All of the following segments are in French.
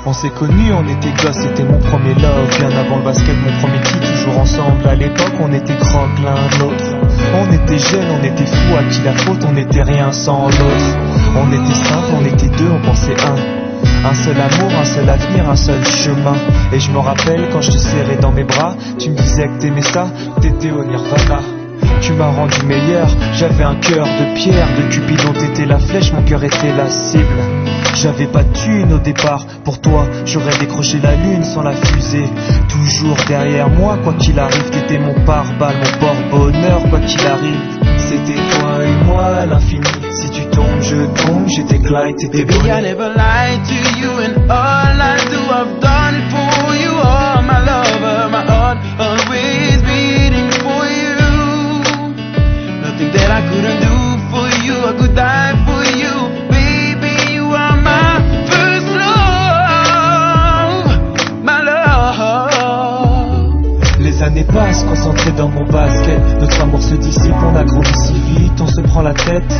On s'est connus, on était gosses, c'était mon premier love. Bien avant le basket, mon premier kick, toujours ensemble. À l'époque, on était grands l'un l'autre. On était jeunes, on était fous, à qui la faute, on n'était rien sans l'autre. On était simple, on était deux, on pensait un seul amour, un seul avenir, un seul chemin. Et je me rappelle quand je te serrais dans mes bras, tu me disais que t'aimais ça, t'étais au Nirvana. Tu m'as rendu meilleur, j'avais un cœur de pierre. De Cupidon t'étais la flèche, mon cœur était la cible. J'avais pas de thune au départ, pour toi j'aurais décroché la lune sans la fusée. Toujours derrière moi, quoi qu'il arrive, t'étais mon pare-balles, mon porte-bonheur, quoi qu'il arrive. C'était toi et moi à l'infini. Si tu tombes, je tombe, j'étais Clyde, t'étais Baby, I never lied to you, and all I do, I've done it for you. Oh, my lover, my heart always beating for you. Nothing that I couldn't do for you, I could die for you. Baby, you are my first love, my love. Les années passent, concentrées dans mon basket. Notre amour se dissipe, on a grandi si vite, on se prend la tête.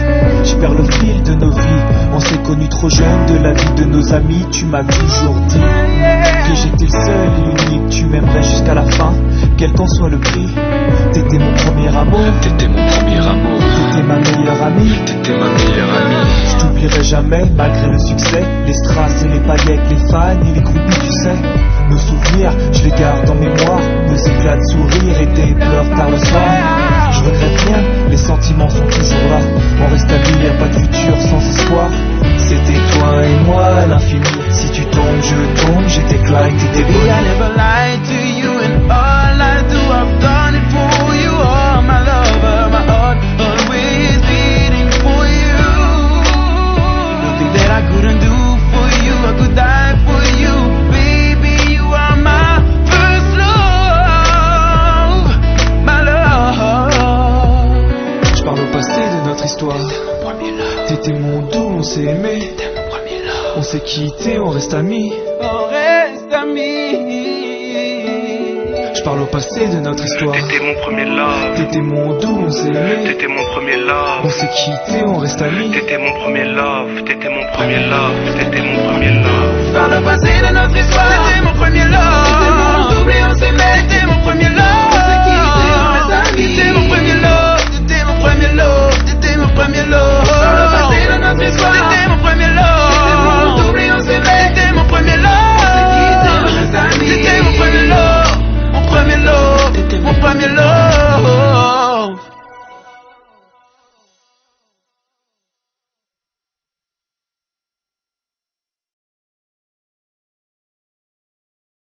Je perds le fil de nos vies. On s'est connus trop jeunes, de la vie de nos amis. Tu m'as toujours dit que j'étais le seul et unique. Tu m'aimerais jusqu'à la fin, quel qu'en soit le prix. T'étais mon premier amour, t'étais mon premier amour, t'étais ma meilleure amie, t'étais ma meilleure amie. Je t'oublierai jamais, malgré le succès. Les strass et les paillettes, les fans et les groupies, tu sais. Nos souvenirs, je les garde en mémoire. Nos éclats de sourire et tes pleurs tard le soir. Je regrette rien, les sentiments sont toujours là. On reste amis, y'a pas de futur sans espoir. C'était toi et moi à l'infini. Si tu tombes, je tombe, j'étais Clyde, t'étais Baby, Bonnie. I never lied to you, and all I do, I've done it for you. Oh, my lover, my heart always beating for you. Nothing that I couldn't do for you, I could die for you. Baby, you are my first love, my love. Je parle au passé de notre histoire. T'étais mon doux, on s'est aimé. On s'est quitté, on reste amis. On reste amis. Je parle au passé de notre histoire. T'étais mon premier love. T'étais mon doux, on s'est aimé. T'étais mon premier love. On s'est quitté, on reste amis. T'étais mon premier love. T'étais mon premier love. T'étais mon premier love. Par le passé de notre histoire, t'étais mon premier love. T'étais mon double et on s'aimait.